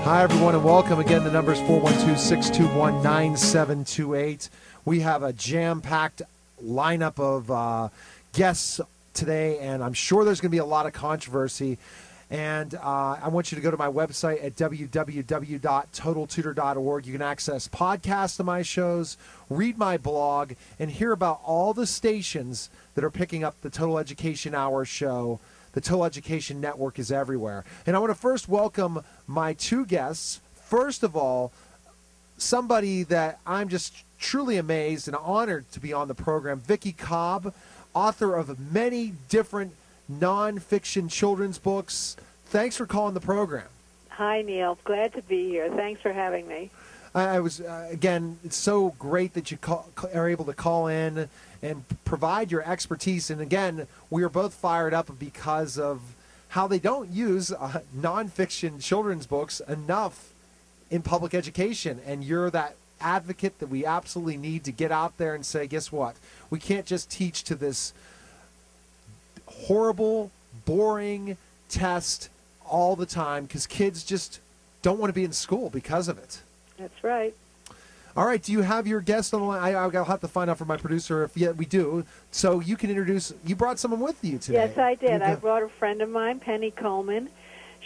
Hi, everyone, and welcome. Again, the number is 412-621-9728. We have a jam-packed lineup of guests today, and I'm sure there's going to be a lot of controversy. And I want you to go to my website at www.totaltutor.org. You can access podcasts of my shows, read my blog, and hear about all the stations that are picking up the Total Education Hour show. The Total Education Network is everywhere. And I want to first welcome my two guests. First of all, somebody that I'm just truly amazed and honored to be on the program, Vicki Cobb, author of many different nonfiction children's books. Thanks for calling the program. Hi, Neil. Glad to be here. Thanks for having me. I was, again, it's so great that you are able to call in and provide your expertise. And again, we are both fired up because of how they don't use nonfiction children's books enough in public education. And you're that advocate that we absolutely need to get out there and say, guess what? We can't just teach to this horrible, boring test all the time because kids just don't want to be in school because of it. That's right. All right, do you have your guest on the line? I'll have to find out from my producer if we do. So you can introduce, you brought someone with you today. Yes, I did. I brought a friend of mine, Penny Coleman.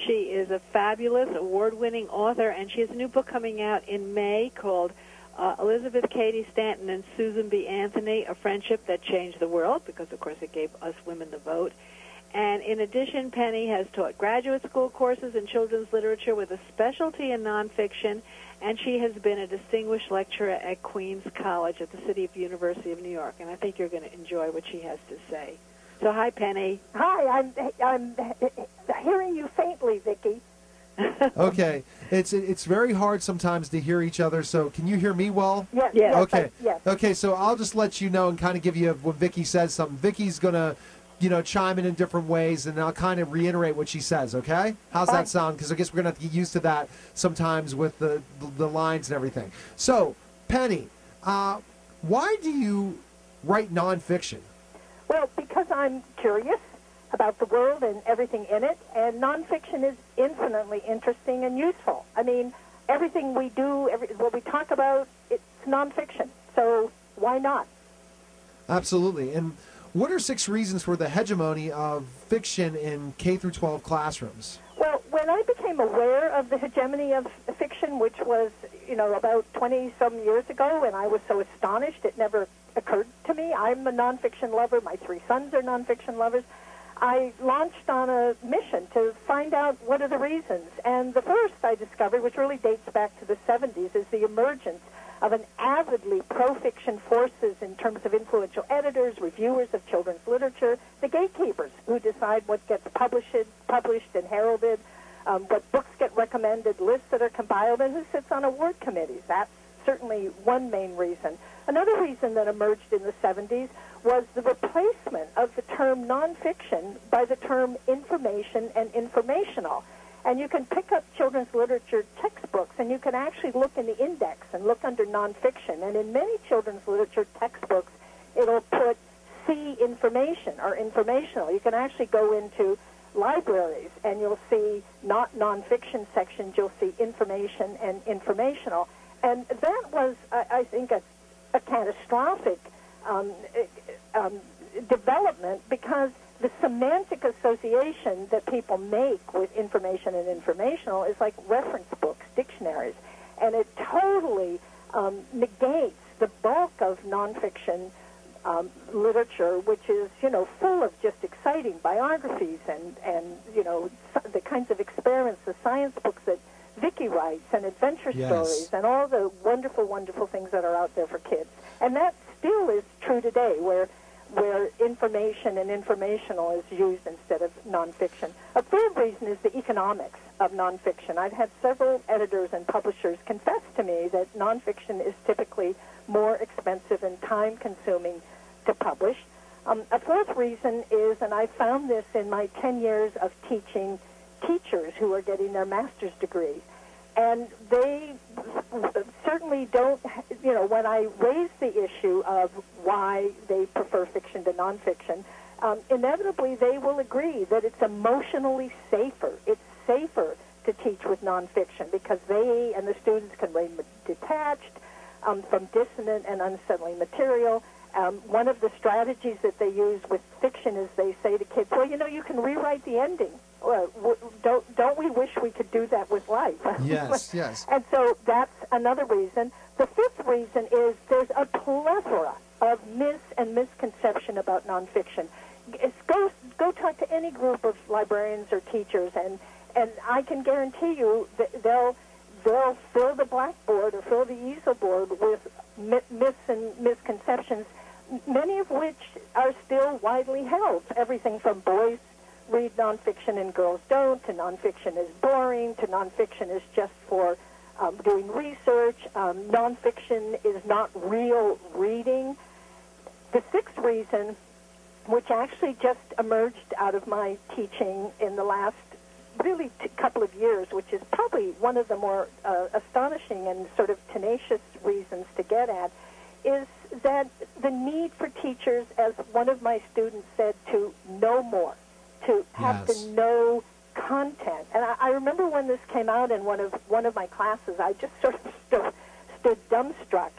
She is a fabulous, award-winning author, and she has a new book coming out in May called Elizabeth Cady Stanton and Susan B. Anthony, A Friendship That Changed the World, because, of course, it gave us women the vote. And in addition, Penny has taught graduate school courses in children's literature with a specialty in nonfiction, and she has been a distinguished lecturer at Queens College at the City of University of New York. And I think you're going to enjoy what she has to say. So, hi, Penny. Hi, I'm hearing you faintly, Vicki. Okay, it's very hard sometimes to hear each other. So, can you hear me well? Yes. Yes. Okay. Yes. Okay. So I'll just let you know and kind of give you when Vicki says something. Vicki's gonna, chime in different ways, and I'll kind of reiterate what she says. Okay? How's that sound? Because I guess we're gonna have to get used to that sometimes with the lines and everything. So, Penny, why do you write nonfiction? Well, because I'm curious about the world and everything in it, and nonfiction is infinitely interesting and useful. I mean, everything we do, what we talk about, it's nonfiction. So why not? Absolutely. And what are 6 reasons for the hegemony of fiction in K-12 classrooms? Well, when I became aware of the hegemony of fiction, which was, about 20-some years ago, and I was so astonished it never occurred to me. I'm a nonfiction lover. My 3 sons are nonfiction lovers. I launched on a mission to find out what are the reasons. And the first I discovered, which really dates back to the 70s, is the emergence of an avidly pro-fiction forces in terms of influential editors, reviewers of children's literature, the gatekeepers who decide what gets published and heralded, what books get recommended, lists that are compiled, and who sits on award committees. That's certainly one main reason. Another reason that emerged in the 70s was the replacement of the term nonfiction by the term information and informational. And you can pick up children's literature textbooks, and you can actually look in the index and look under nonfiction. And in many children's literature textbooks, it'll put C information or informational. You can actually go into libraries, and you'll see not nonfiction sections, you'll see information and informational. And that was, I think, a catastrophic development, because the semantic association that people make with information and informational is like reference books, dictionaries, and it totally negates the bulk of nonfiction literature, which is, full of just exciting biographies and the kinds of experiments, the science books that Vicki writes, and adventure stories, and all the wonderful, wonderful things that are out there for kids. And that still is true today, where information and informational is used instead of nonfiction. A third reason is the economics of nonfiction. I've had several editors and publishers confess to me that nonfiction is typically more expensive and time-consuming to publish. A fourth reason is, and I found this in my 10 years of teaching teachers who are getting their master's degree, and they certainly don't, when I raise the issue of why they prefer fiction to nonfiction, inevitably they will agree that it's emotionally safer. It's safer to teach with nonfiction because they and the students can remain detached from dissonant and unsettling material. One of the strategies that they use with fiction is they say to kids, well, you can rewrite the ending. Don't we wish we could do that with life? Yes, yes. And so that's another reason. The fifth reason is there's a plethora of myths and misconception about nonfiction. Go talk to any group of librarians or teachers, and I can guarantee you that they'll fill the blackboard or fill the easel board with myths and misconceptions, many of which are still widely held. Everything from boys read nonfiction and girls don't, to nonfiction is boring, to nonfiction is just for doing research. Nonfiction is not real reading. The sixth reason, which actually just emerged out of my teaching in the last really couple of years, which is probably one of the more astonishing and sort of tenacious reasons to get at, is that the need for teachers, as one of my students said, to know more, to have to know content. And I remember when this came out in one of my classes, I just sort of stood dumbstruck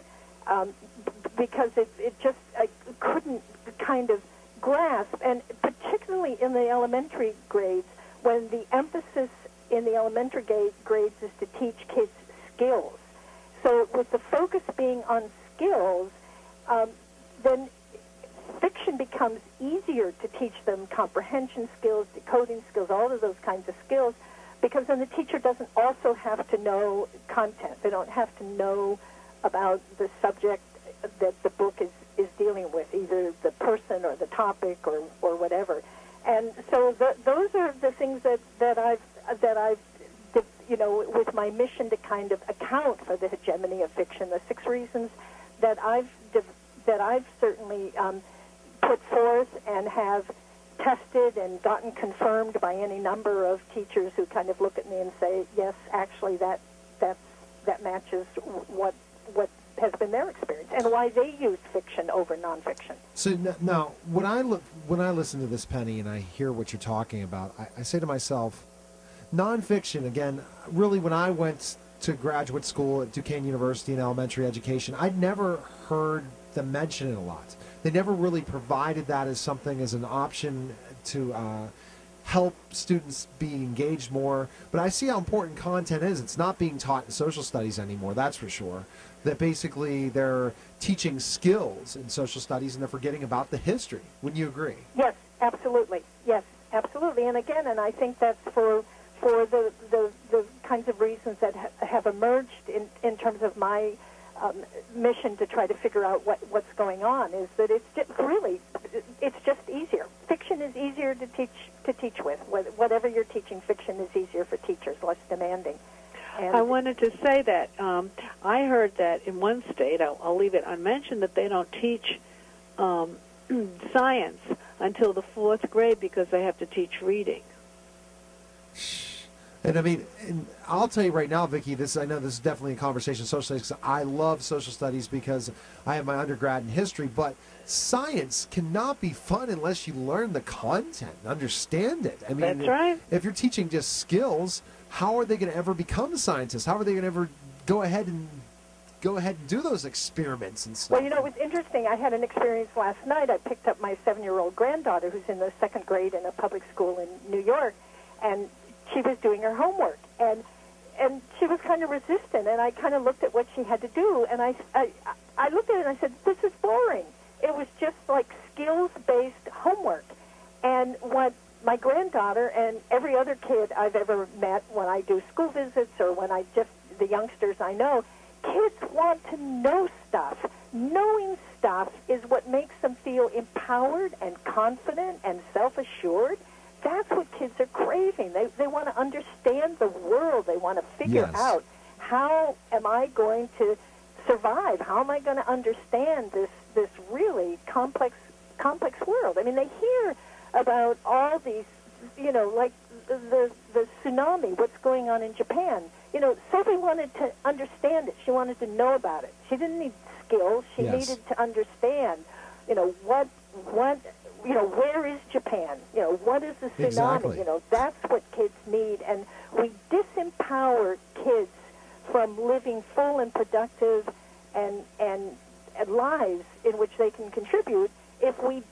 because it just I couldn't kind of grasp, and particularly in the elementary grades, when the emphasis in the elementary grades is to teach kids skills. So with the focus being on skills, then fiction becomes easier to teach them comprehension skills, decoding skills, all of those kinds of skills, because then the teacher doesn't also have to know content. They don't have to know about the subject that the book is dealing with, either the person or the topic or whatever. And so those are the things that I've with my mission to kind of account for the hegemony of fiction. The 6 reasons that I've certainly put forth and have tested and gotten confirmed by any number of teachers who kind of look at me and say, yes, actually that matches what has been their experience and why they use fiction over nonfiction. So now, when I listen to this, Penny, and I hear what you're talking about, I say to myself, nonfiction, again, really when I went to graduate school at Duquesne University in elementary education, I'd never heard them mention it a lot. They never really provided that as something, as an option to help students be engaged more. But I see how important content is. It's not being taught in social studies anymore, that's for sure. That basically they're teaching skills in social studies and they're forgetting about the history. Wouldn't you agree? Yes, absolutely. Yes, absolutely. And again, and I think that's for the kinds of reasons that have emerged in terms of my mission to try to figure out what's going on, is that it's just easier. Fiction is easier to teach with. Whatever you're teaching, fiction is easier for teachers, less demanding. And I wanted to say that I heard that in one state, I'll leave it unmentioned, that they don't teach science until the 4th grade because they have to teach reading. And I mean, and I'll tell you right now, Vicki, I know this is definitely a conversation, social studies, 'cause I love social studies because I have my undergrad in history, but science cannot be fun unless you learn the content and understand it. I mean, that's right. If you're teaching just skills, how are they going to ever become scientists? How are they going to ever go ahead and do those experiments and stuff? Well, it was interesting. I had an experience last night. I picked up my 7-year-old granddaughter who's in the 2nd grade in a public school in New York, and she was doing her homework, and she was kind of resistant, and I kind of looked at what she had to do, and I looked at it and I said, this is boring. It was just like skills-based homework. And what my granddaughter and every other kid I've ever met when I do school visits or when the youngsters I know, kids want to know stuff. Knowing stuff is what makes them feel empowered and confident and self-assured. That's what kids are craving. They want to understand the world. They want to figure out, how am I going to survive? How am I going to understand this really complex world? I mean, they hear about all these, like the tsunami, what's going on in Japan. Sophie wanted to understand it. She wanted to know about it. She didn't need skills. She needed to understand, where is Japan? What is the tsunami? Exactly. That's what kids need. And we depower kids from living full and productive and lives in which they can contribute if we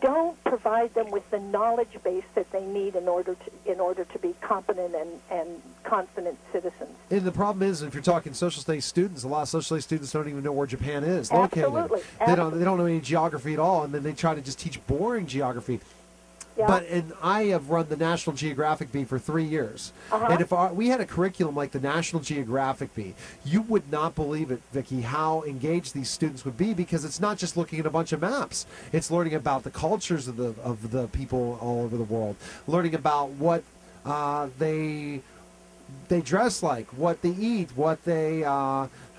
don't provide them with the knowledge base that they need in order to be competent and confident citizens. And the problem is, if you're talking social studies students, a lot of social studies students don't even know where Japan is located. Absolutely. They don't know any geography at all, and then they try to just teach boring geography. Yeah. And I have run the National Geographic Bee for 3 years. Uh-huh. And if we had a curriculum like the National Geographic Bee, you would not believe it, Vicki, how engaged these students would be, because it's not just looking at a bunch of maps. It's learning about the cultures of the people all over the world, learning about what they dress like, what they eat, what they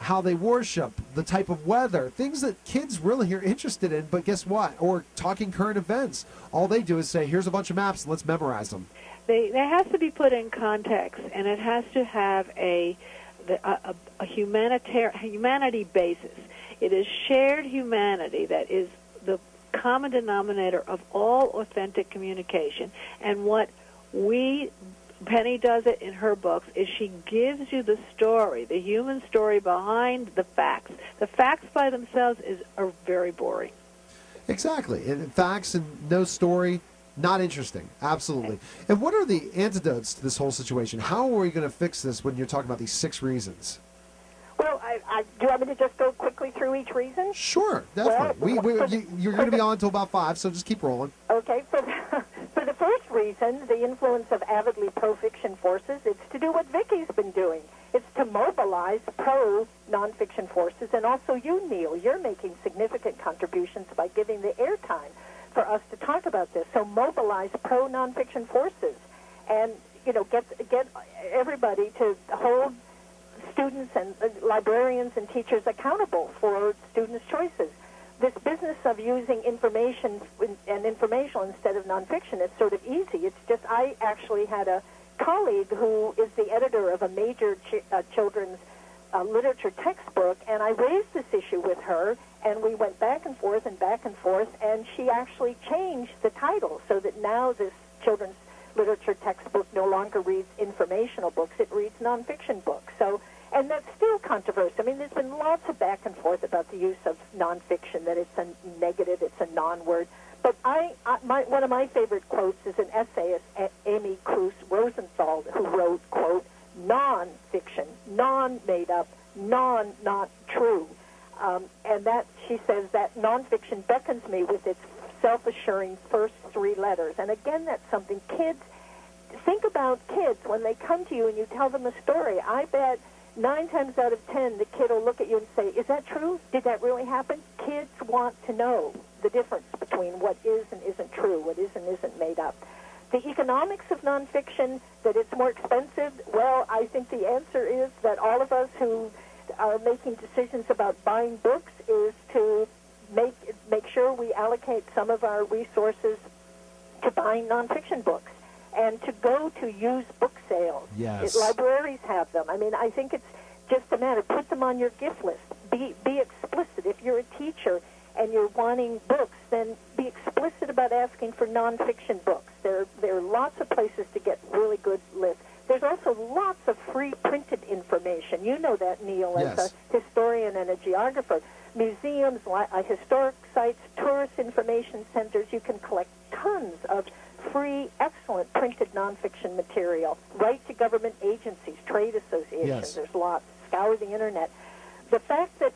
how they worship, the type of weather, things that kids really are interested in. But guess what? Or talking current events. All they do is say, here's a bunch of maps, and let's memorize them. They has to be put in context, and it has to have a humanity basis. It is shared humanity that is the common denominator of all authentic communication. And what Penny does it in her books is she gives you the story, the human story behind the facts. The facts by themselves are very boring. Exactly. And facts and no story, not interesting. Absolutely. And what are the antidotes to this whole situation? How are we going to fix this when you're talking about these 6 reasons? Well, do you want me to just go quickly through each reason? Sure, definitely. You're going to be on until about 5, so just keep rolling. Okay. For the first reason, the influence of avidly pro-fiction forces, it's to do what Vicki's been doing. It's to mobilize pro-nonfiction forces, and also you, Neil, you're making significant contributions by giving the airtime for us to talk about this. So mobilize pro-nonfiction forces, and get everybody to hold students and librarians and teachers accountable for students' choices. This business of using information and informational instead of nonfiction is sort of easy. It's just, I actually had a colleague who is the editor of a major children's literature textbook, and I raised this issue with her, and we went back and forth, and she actually changed the title so that now this children's literature textbook no longer reads informational books, it reads nonfiction books. And that's still controversial. I mean, there's been lots of back and forth about the use of nonfiction, that it's a negative, it's a non-word. But one of my favorite quotes is an essayist, Amy Cruz Rosenthal, who wrote, quote, non-fiction, non-made up, not true. And that, she says, that nonfiction beckons me with its self-assuring first 3 letters. And again, that's something think about kids when they come to you and you tell them a story. I bet 9 times out of 10, the kid will look at you and say, is that true? Did that really happen? Kids want to know the difference between what is and isn't true, what is and isn't made up. The economics of nonfiction, that it's more expensive, well, I think the answer is that all of us who are making decisions about buying books is to make sure we allocate some of our resources to buying nonfiction books, and to go to used book sales. Yes. Libraries have them. I mean, I think it's just a matter. Put them on your gift list. Be explicit. If you're a teacher and you're wanting books, then be explicit about asking for nonfiction books. There are lots of places to get really good lists. There's also lots of free printed information. You know that, Neil, yes, as a historian and a geographer. Museums, historic sites, tourist information centers, you can collect tons of free, excellent printed nonfiction material. Write to government agencies, trade associations. Yes. There's lots. Scour the internet. The fact that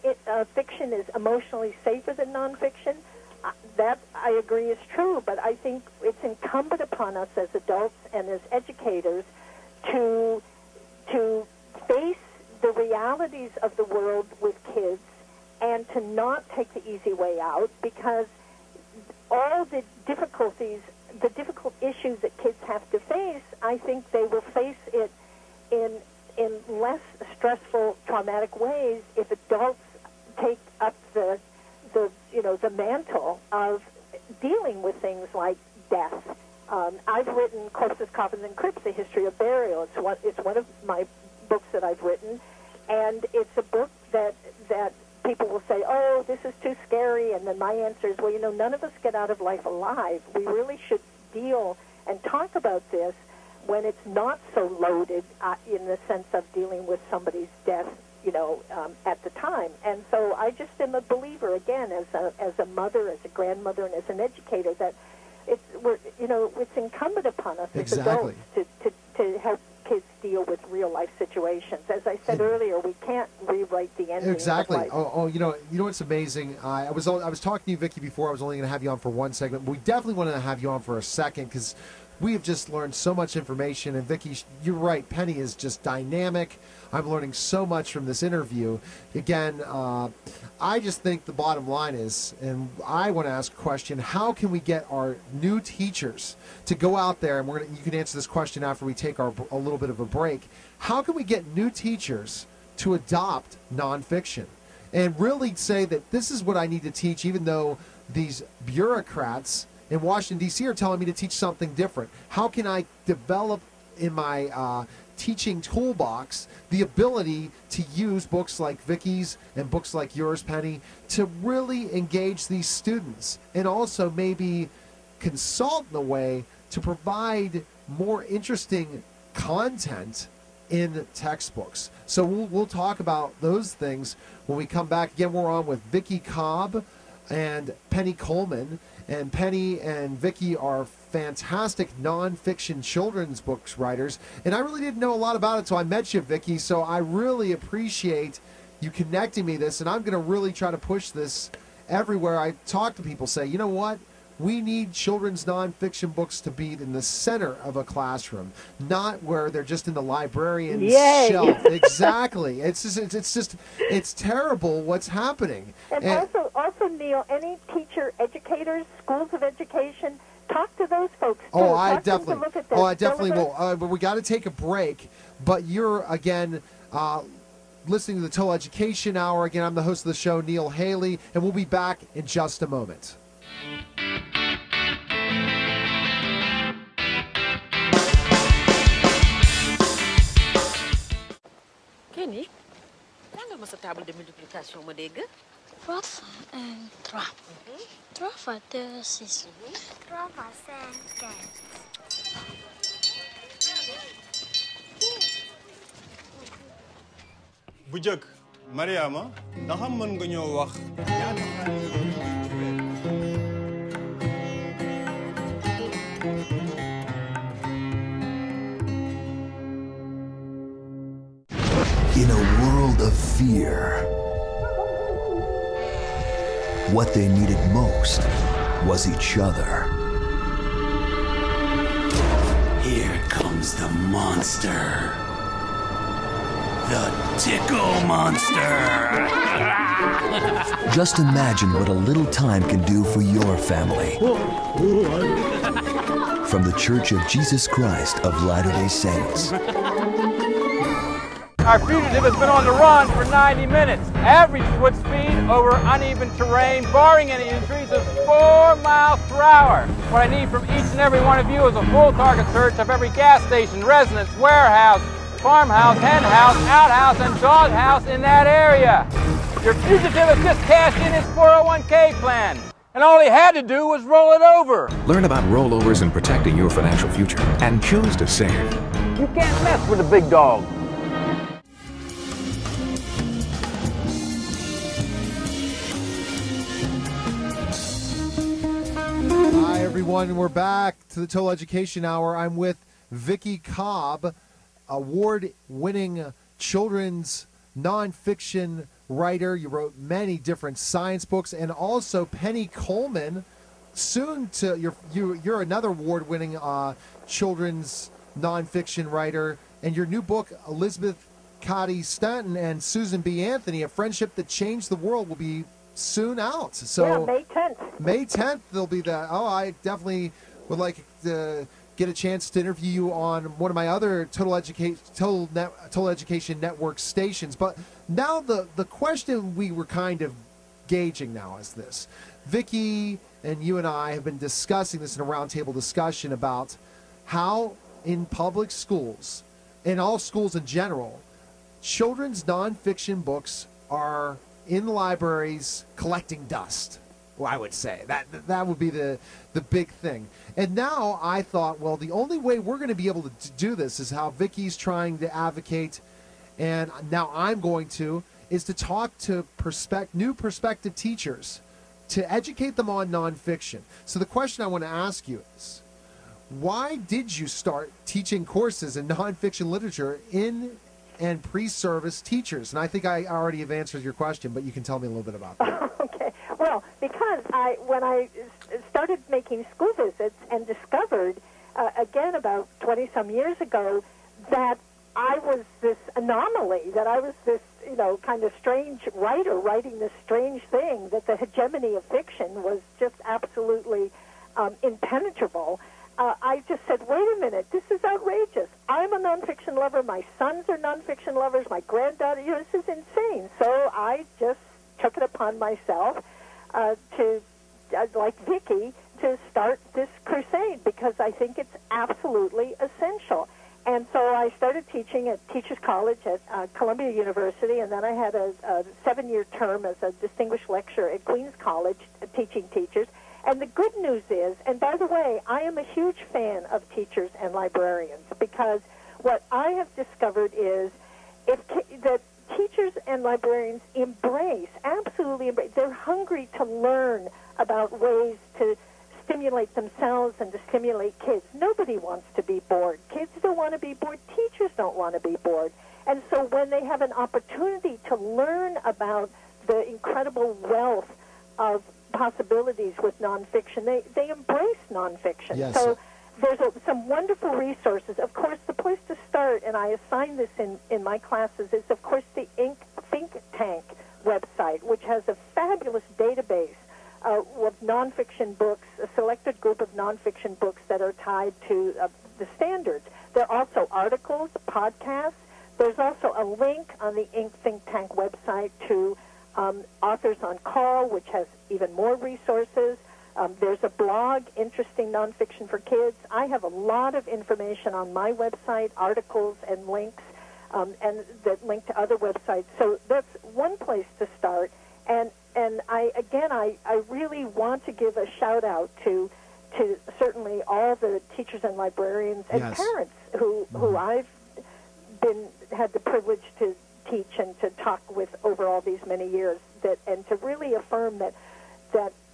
fiction is emotionally safer than nonfiction, that I agree is true, but I think it's incumbent upon us as adults and as educators to face the realities of the world with kids and to not take the easy way out, because all the difficult issues that kids have to face, I think they will face it in less stressful, traumatic ways if adults take up the mantle of dealing with things like death. I've written Corpses, Coffins, and Crypts, A History of Burial. It's one of my books that I've written, and it's a book that people will say, oh, this is too scary, and then my answer is, well, none of us get out of life alive. We really should deal and talk about this when it's not so loaded in the sense of dealing with somebody's death, at the time. And so I just am a believer, again, as a mother, as a grandmother, and as an educator, that it's incumbent upon us as adults to help kids deal with real life situations. As I said earlier, we can't rewrite the ending. Exactly. Of life. You know what's amazing? I was talking to you, Vicki, before. I was only going to have you on for one segment, but we definitely wanted to have you on for a second because we have just learned so much information. And Vicki, you're right. Penny is just dynamic. I'm learning so much from this interview. Again, I just think the bottom line is, and I want to ask a question: how can we get our new teachers to go out there? And you can answer this question after we take a little bit of a break. How can we get new teachers to adopt nonfiction and really say that this is what I need to teach, even though these bureaucrats in Washington, D.C. are telling me to teach something different? How can I develop in my teaching toolbox the ability to use books like Vicki's and books like yours, Penny, to really engage these students and also maybe consult in a way to provide more interesting content in textbooks? So we'll talk about those things when we come back. Again, we're on with Vicki Cobb and Penny Coleman. And Penny and Vicki are fantastic nonfiction children's books writers. And I really didn't know a lot about it until I met you, Vicki. So I really appreciate you connecting me this. And I'm going to really try to push this everywhere I talk to people. Say, you know what? We need children's nonfiction books to be in the center of a classroom, not where they're just in the librarian's shelf. Exactly. It's terrible what's happening. And also, Neil, any teacher, educators, schools of education, talk to those folks too. I definitely will. But we got to take a break. But you're again listening to the Total Education Hour. Again, I'm the host of the show, Neil Haley, and we'll be back in just a moment. Kenny, jàngal ma sa table de multiplication ma dégg. 3 fois 3. 3 fois 2, 6. 3 fois 5, 15. Bu jëkk Mariama ndax mën nga ñoo wax In a world of fear, what they needed most was each other. Here comes the monster. The Tickle Monster. Just imagine what a little time can do for your family. From the Church of Jesus Christ of Latter-day Saints. Our fugitive has been on the run for 90 minutes. Average foot speed over uneven terrain, barring any injuries, is 4 miles per hour. What I need from each and every one of you is a full target search of every gas station, residence, warehouse, farmhouse, hen house, outhouse, and doghouse in that area. Your fugitive has just cashed in his 401k plan, and all he had to do was roll it over. Learn about rollovers and protecting your financial future, and choose to save. You can't mess with a big dog. Hi, everyone. We're back to the Total Education Hour. I'm with Vicki Cobb, award-winning children's nonfiction writer. You wrote many different science books, and also Penny Coleman. Soon to you're another award-winning children's nonfiction writer, and your new book, Elizabeth Cady Stanton and Susan B. Anthony, A Friendship That Changed the World, will be soon out. So yeah, May 10th. May 10th, there'll be that. Oh, I definitely would like to get a chance to interview you on one of my other Total Education Network stations. But now the question we were kind of gauging now is this. Vicki and you and I have been discussing this in a roundtable discussion about how in public schools, in all schools in general, children's nonfiction books are in libraries collecting dust. Well, I would say that would be the big thing. And now I thought, well, the only way we're going to be able to do this is how Vicki's trying to advocate, and now I'm going to, is to talk to new prospective teachers to educate them on nonfiction. So the question I want to ask you is, why did you start teaching courses in nonfiction literature in and pre-service teachers? And I think I already have answered your question, but you can tell me a little bit about that. Okay. Well, because when I started making school visits and discovered, again, about 20-some years ago, that I was this anomaly, that I was this, kind of strange writer writing this strange thing, that the hegemony of fiction was just absolutely impenetrable. I just said, wait a minute, this is outrageous. I'm a nonfiction lover. My sons are nonfiction lovers. My granddaughter, this is insane. So I just took it upon myself like Vicki, to start this crusade, because I think it's absolutely essential. And so I started teaching at Teachers College at Columbia University, and then I had a 7-year term as a distinguished lecturer at Queens College teaching teachers. And the good news is, and by the way, I am a huge fan of teachers and librarians, because what I have discovered is that teachers and librarians absolutely embrace, they're hungry to learn about ways to stimulate themselves and to stimulate kids. Nobody wants to be bored. Kids don't want to be bored. Teachers don't want to be bored. And so when they have an opportunity to learn about the incredible wealth of possibilities with nonfiction, they embrace nonfiction. Yes. So there's some wonderful resources. Of course, the place to start, and I assign this in my classes, is, of course, the Think Tank website, which has a fabulous database of nonfiction books, a selected group of nonfiction books that are tied to the standards. There are also articles, podcasts. There's also a link on the Think Tank website to Authors on Call, which has even more resources. There's a blog, Interesting Nonfiction for Kids. I have a lot of information on my website, articles and links, and that link to other websites. So that's one place to start. And I really want to give a shout-out to certainly all the teachers and librarians and Yes. parents who I've had the privilege to teach and to talk with over all these many years, and to really affirm that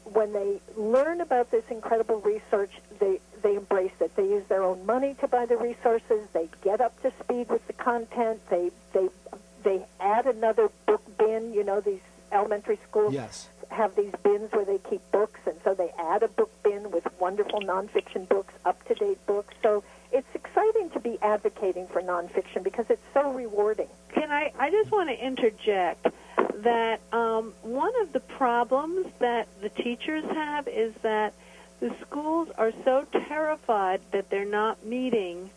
when they learn about this incredible research, they embrace it. They use their own money to buy the resources. They get up to speed with the content. They add another book bin. These elementary schools Yes. have these bins where they keep books, and so they add a book bin with wonderful nonfiction books, up-to-date books. So it's exciting to be advocating for nonfiction because it's so rewarding. I just want to interject that one of the problems that the teachers have is that the schools are so terrified that they're not meeting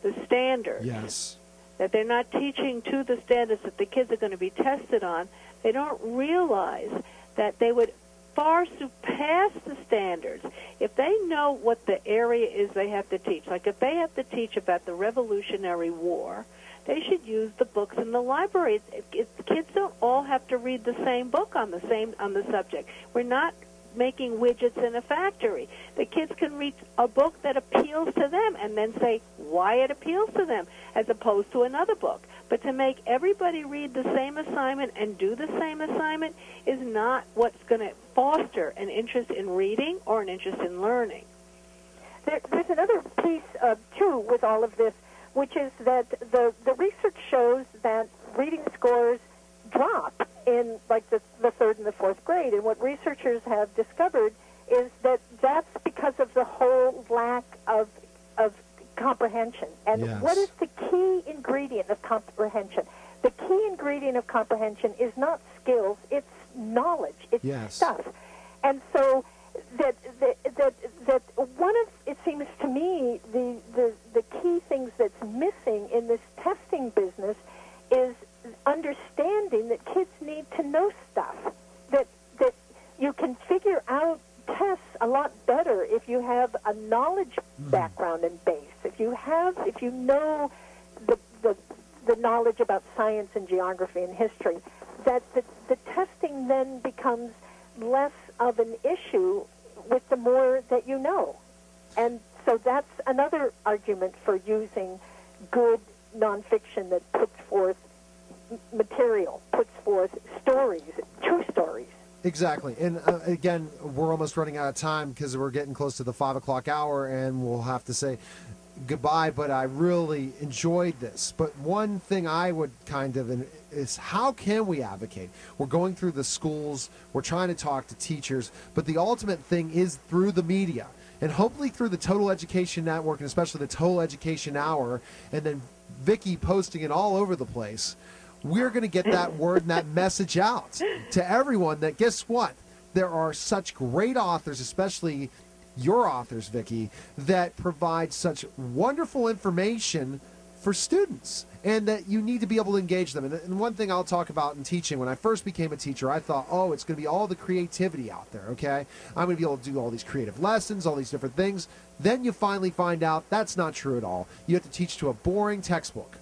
the standards. Yes. That they're not teaching to the standards that the kids are going to be tested on. They don't realize that they would far surpass the standards if they know what the area is they have to teach. Like if they have to teach about the Revolutionary War, they should use the books in the library. Kids don't all have to read the same book on the subject. We're not making widgets in a factory. The kids can read a book that appeals to them and then say why it appeals to them, as opposed to another book. But to make everybody read the same assignment and do the same assignment is not what's going to foster an interest in reading or an interest in learning. There's another piece, too, with all of this, which is that the research shows that reading scores drop in, like, the third and the fourth grade. And what researchers have discovered is that that's because of the whole lack of comprehension. And Yes. what is the key ingredient of comprehension? The key ingredient of comprehension is not skills, it's knowledge, it's Yes. stuff. And so that one of, it seems to me, the key things that's missing in this testing business is understanding that kids need to know stuff, that you can figure out tests a lot better if you have a knowledge background and base, if you know the knowledge about science and geography and history, that the testing then becomes less of an issue with the more that you know. And so that's another argument for using good nonfiction that puts forth material, puts forth stories, true stories. Exactly. And again, we're almost running out of time because we're getting close to the 5 o'clock hour, and we'll have to say goodbye, but I really enjoyed this. But one thing I would kind of is, how can we advocate? We're going through the schools, we're trying to talk to teachers, but the ultimate thing is through the media. And hopefully through the Total Education Network, and especially the Total Education Hour, and then Vicki posting it all over the place, we're going to get that word and that message out to everyone that, guess what? There are such great authors, especially your authors, Vicki, that provide such wonderful information for students, and that you need to be able to engage them. And one thing I'll talk about in teaching, when I first became a teacher, I thought, oh, it's going to be all the creativity out there, okay? I'm going to be able to do all these creative lessons, all these different things. Then you finally find out that's not true at all. You have to teach to a boring textbook.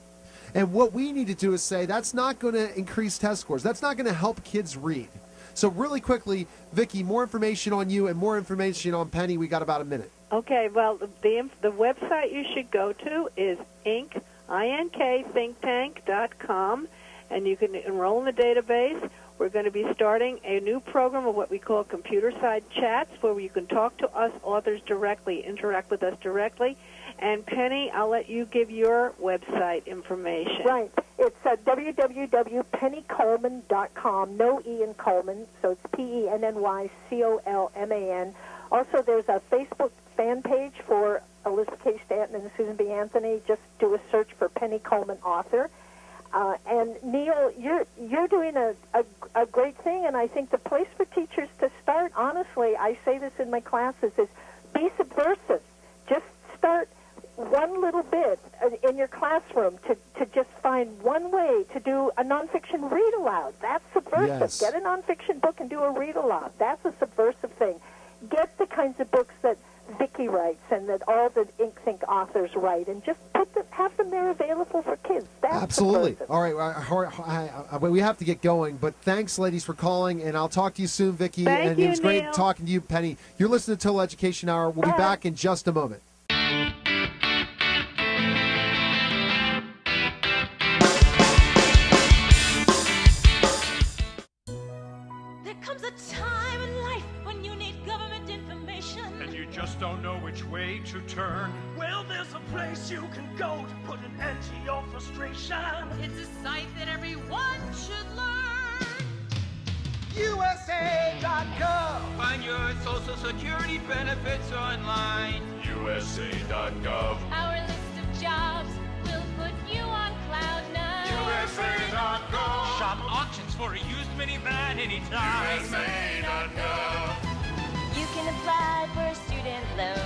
And what we need to do is say that's not going to increase test scores. That's not going to help kids read. So really quickly, Vicki, more information on you and more information on Penny. We got about a minute. Okay, well, the website you should go to is thinktank.com, and you can enroll in the database. We're going to be starting a new program of what we call computer side chats, where you can talk to us authors directly, interact with us directly. And Penny, I'll let you give your website information. Right. It's www.pennycoleman.com, no E in Coleman, so it's PennyColman. Also, there's a Facebook fan page for Elizabeth K. Stanton and Susan B. Anthony. Just do a search for Penny Coleman author. And Neil, you're doing a great thing, and I think the place for teachers to start, honestly, I say this in my classes, is be subversive. Just start one little bit in your classroom to just find one way to do a nonfiction read aloud. That's subversive. Yes. Get a nonfiction book and do a read aloud. That's a subversive thing. Get the kinds of books that Vicki writes and that all the Ink Think authors write, and just have them there available for kids. That's absolutely. subversive. All right, we have to get going, but thanks, ladies, for calling, and I'll talk to you soon, Vicki. Thank you, it was great Neil. talking to you, Penny. You're listening to Total Education Hour. We'll be back in just a moment. Just don't know which way to turn. Well, there's a place you can go to put an end to your frustration. It's a site that everyone should learn. USA.gov. Find your Social Security benefits online. USA.gov. Our list of jobs will put you on cloud nine. USA.gov. Shop auctions for a used minivan anytime. USA.gov. You can apply for a student loan.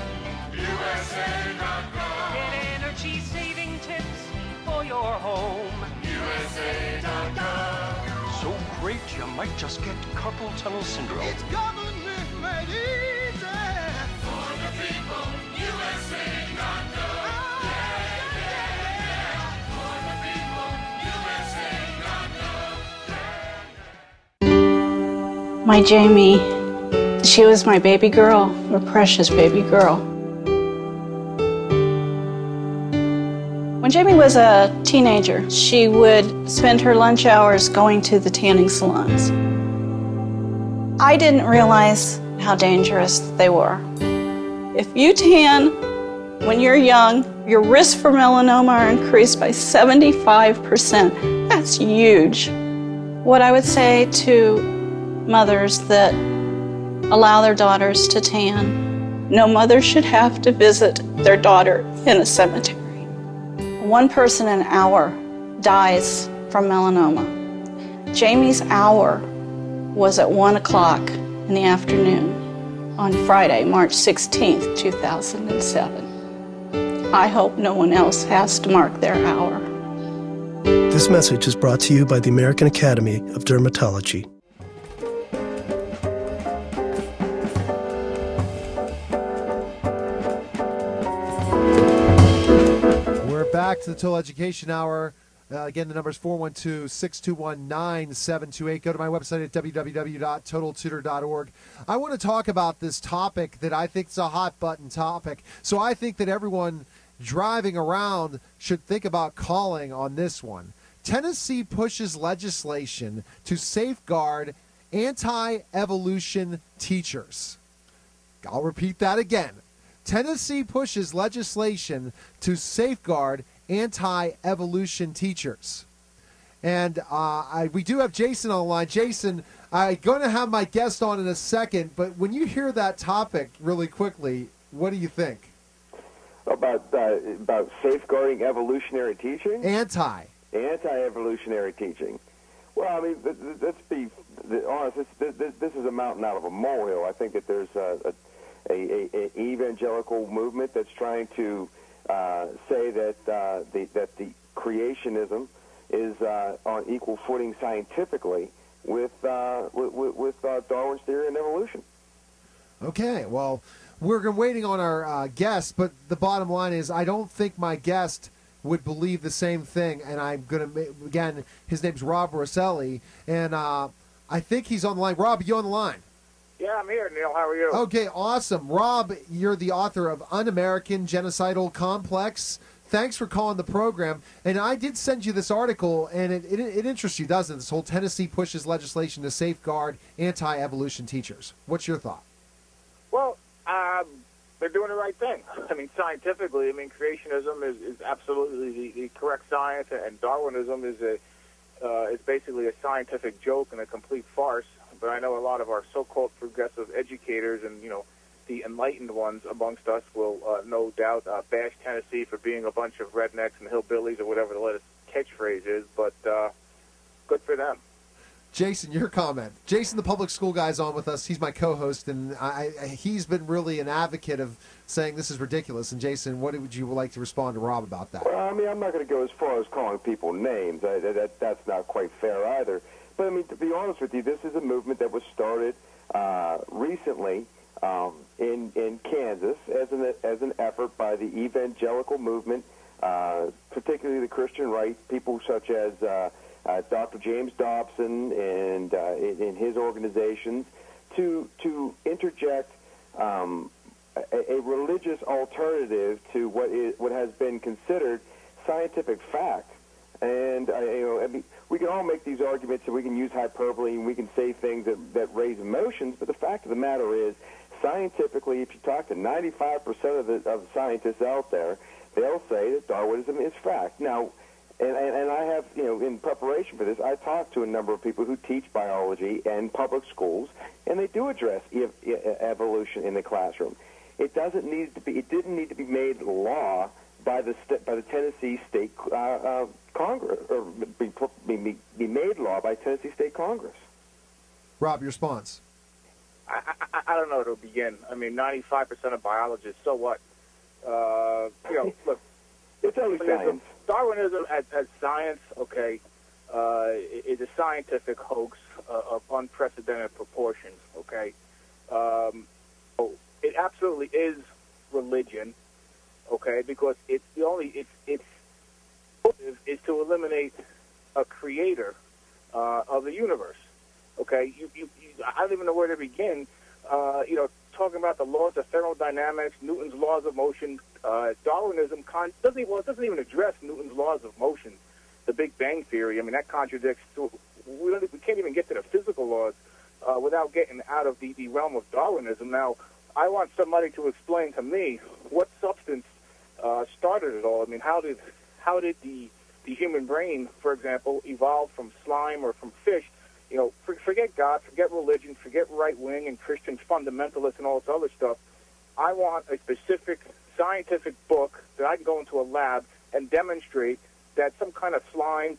USA.gov. Get energy saving tips for your home. USA.gov. So great you might just get carpal tunnel syndrome. It's government made easy for the people. USA.gov. For the people. USA.gov. My Jamie. She was my baby girl, my precious baby girl. When Jamie was a teenager, she would spend her lunch hours going to the tanning salons. I didn't realize how dangerous they were. If you tan when you're young, your risks for melanoma are increased by 75%. That's huge. What I would say to mothers that allow their daughters to tan. No mother should have to visit their daughter in a cemetery. 1 person an hour dies from melanoma. Jamie's hour was at 1 o'clock in the afternoon on Friday, March 16th, 2007. I hope no one else has to mark their hour. This message is brought to you by the American Academy of Dermatology. Back to the Total Education Hour. Again, the number is 412-621-9728. Go to my website at www.totaltutor.org. I want to talk about this topic that I think is a hot-button topic. So I think that everyone driving around should think about calling on this one. Tennessee pushes legislation to safeguard anti-evolution teachers. I'll repeat that again. Tennessee pushes legislation to safeguard anti-evolution teachers. And we do have Jason on the line. Jason, I'm going to have my guest on in a second, but when you hear that topic really quickly, what do you think? About safeguarding evolutionary teaching? Anti-evolutionary teaching. Well, I mean, let's be honest. This is a mountain out of a molehill. I think that there's an evangelical movement that's trying to say that the creationism is on equal footing scientifically with Darwin's theory and evolution. Okay, well, we're waiting on our guest, but the bottom line is I don't think my guest would believe the same thing, and I'm going to, again, his name's Rob Roselli, and I think he's on the line. Rob, are you on the line? Yeah, I'm here, Neil. How are you? Okay, awesome. Rob, you're the author of Un-American Genocidal Complex. Thanks for calling the program. And I did send you this article, and it interests you, doesn't it? This whole Tennessee pushes legislation to safeguard anti-evolution teachers. What's your thought? Well, they're doing the right thing. I mean, scientifically, I mean, creationism is absolutely the correct science, and Darwinism is basically a scientific joke and a complete farce. But I know a lot of our so-called progressive educators and, you know, the enlightened ones amongst us will no doubt bash Tennessee for being a bunch of rednecks and hillbillies or whatever the latest catchphrase is, but good for them. Jason, your comment. Jason, the public school guy, is on with us. He's my co-host, and he's been really an advocate of saying this is ridiculous. And Jason, what would you like to respond to Rob about that? Well, I mean, I'm not going to go as far as calling people names. That's not quite fair either. But, I mean, to be honest with you, this is a movement that was started recently in Kansas as an effort by the evangelical movement, particularly the Christian right, people such as Dr. James Dobson and in his organizations, to interject a religious alternative to what has been considered scientific fact. And I mean, we can all make these arguments, and we can use hyperbole, and we can say things that raise emotions. But the fact of the matter is, scientifically, if you talk to 95% of the scientists out there, they'll say that Darwinism is fact. Now, and I have, you know, in preparation for this, I talked to a number of people who teach biology in public schools, and they do address evolution in the classroom. It didn't need to be made law by the Tennessee State Congress, or be made law by Tennessee State Congress. Rob, your response? I don't know where to begin. I mean, 95% of biologists. So what? You know, look. It's only science. Darwinism as science, okay, is a scientific hoax of unprecedented proportions. Okay, it absolutely is religion. Okay, because it's is to eliminate a creator of the universe. Okay, I don't even know where to begin. You know, talking about the laws of thermodynamics, Newton's laws of motion. Darwinism doesn't even address Newton's laws of motion, the Big Bang Theory. I mean, that contradicts. We can't even get to the physical laws without getting out of the realm of Darwinism. Now, I want somebody to explain to me what substance started it all. I mean, how did the human brain, for example, evolve from slime or from fish? You know, forget God, forget religion, forget right-wing and Christian fundamentalists and all this other stuff. I want a specific scientific book that I can go into a lab and demonstrate that some kind of slime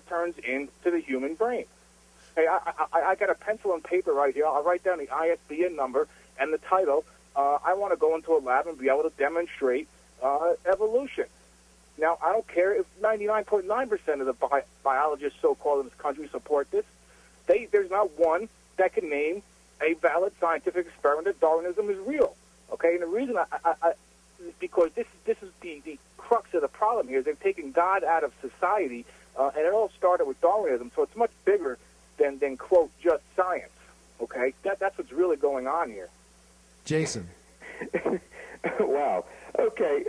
turns into the human brain. Hey, I got a pencil and paper right here. I'll write down the ISBN number and the title. I want to go into a lab and be able to demonstrate evolution. Now, I don't care if 99.9% of the biologists so-called in this country support this. There's not one that can name a valid scientific experiment that Darwinism is real. Okay, and the reason because this is the crux of the problem here. They've taken God out of society And it all started with Darwinism, so it's much bigger than quote, just science, okay? That's what's really going on here. Jason. Wow. Okay.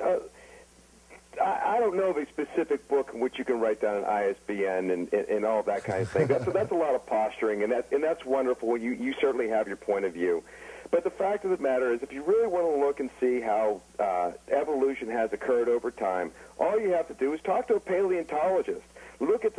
I don't know of a specific book in which you can write down an ISBN and all that kind of thing. That's a lot of posturing, and that's wonderful. You certainly have your point of view. But the fact of the matter is, if you really want to look and see how evolution has occurred over time, all you have to do is talk to a paleontologist. Look at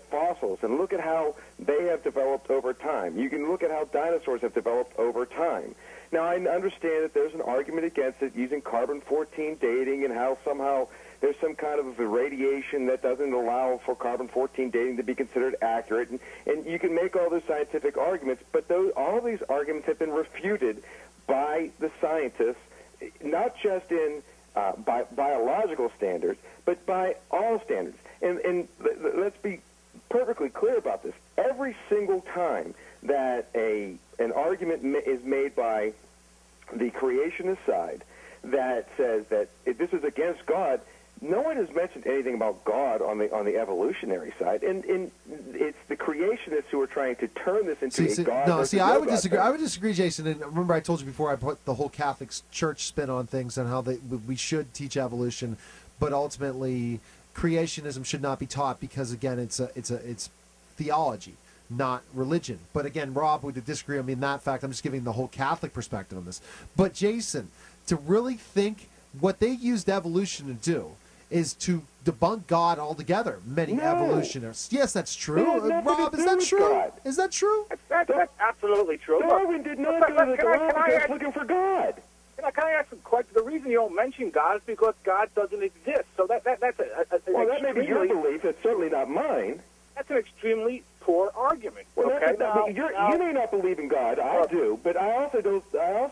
fossils and look at how they have developed over time. You can look at how dinosaurs have developed over time. Now, I understand that there's an argument against it using carbon-14 dating and how somehow there's some kind of irradiation that doesn't allow for carbon-14 dating to be considered accurate. And you can make all those scientific arguments, but all of these arguments have been refuted by the scientists, not just in by biological standards, but by all standards. And let's be perfectly clear about this. Every single time that an argument is made by the creationist side that says that if this is against God, no one has mentioned anything about God on the evolutionary side, and it's the creationists who are trying to turn this into a God. No, I would disagree. I would disagree, Jason. And remember, I told you before, I put the whole Catholic Church spin on things and how we should teach evolution, but ultimately, creationism should not be taught because, again, it's theology, not religion. But again, Rob would disagree. I mean, that fact, I'm just giving the whole Catholic perspective on this. But Jason, to really think what they used evolution to do is to debunk God altogether. Many evolutionists. Yes, that's true. Rob, is that true? God. Is that true? That's absolutely true. Darwin did not go to the Galapagos looking for God. Can I ask a question? The reason you don't mention God is because God doesn't exist. So that's well, that may be your belief. It's certainly not mine. That's an extremely poor argument. Well, okay? You may not believe in God. I do, but I also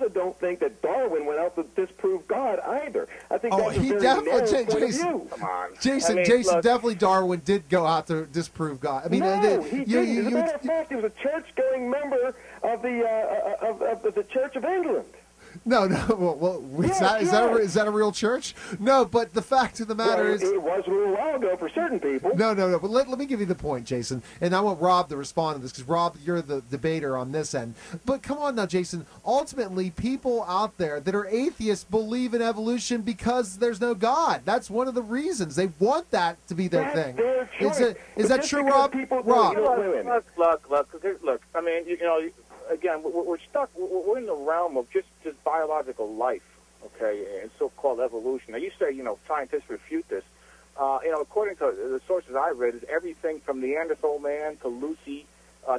don't think that Darwin went out to disprove God either. I think that's a very narrow point of view. Come on, Jason. Definitely Darwin did go out to disprove God. I mean, no, he didn't. As a matter of fact, he was a church-going member of the Church of England. No. Well, is that a real church? No, but the fact of the matter is, it was a little while ago for certain people. No. But let me give you the point, Jason, and I want Rob to respond to this because Rob, you're the debater on this end. But come on now, Jason. Ultimately, people out there that are atheists believe in evolution because there's no God. That's one of the reasons they want that to be their thing. Is that true, Rob? Rob, look. I mean, again, we're stuck. We're in the realm of just biological life, okay, and so-called evolution. Now, you say, scientists refute this. According to the sources I've read, is everything from Neanderthal man to Lucy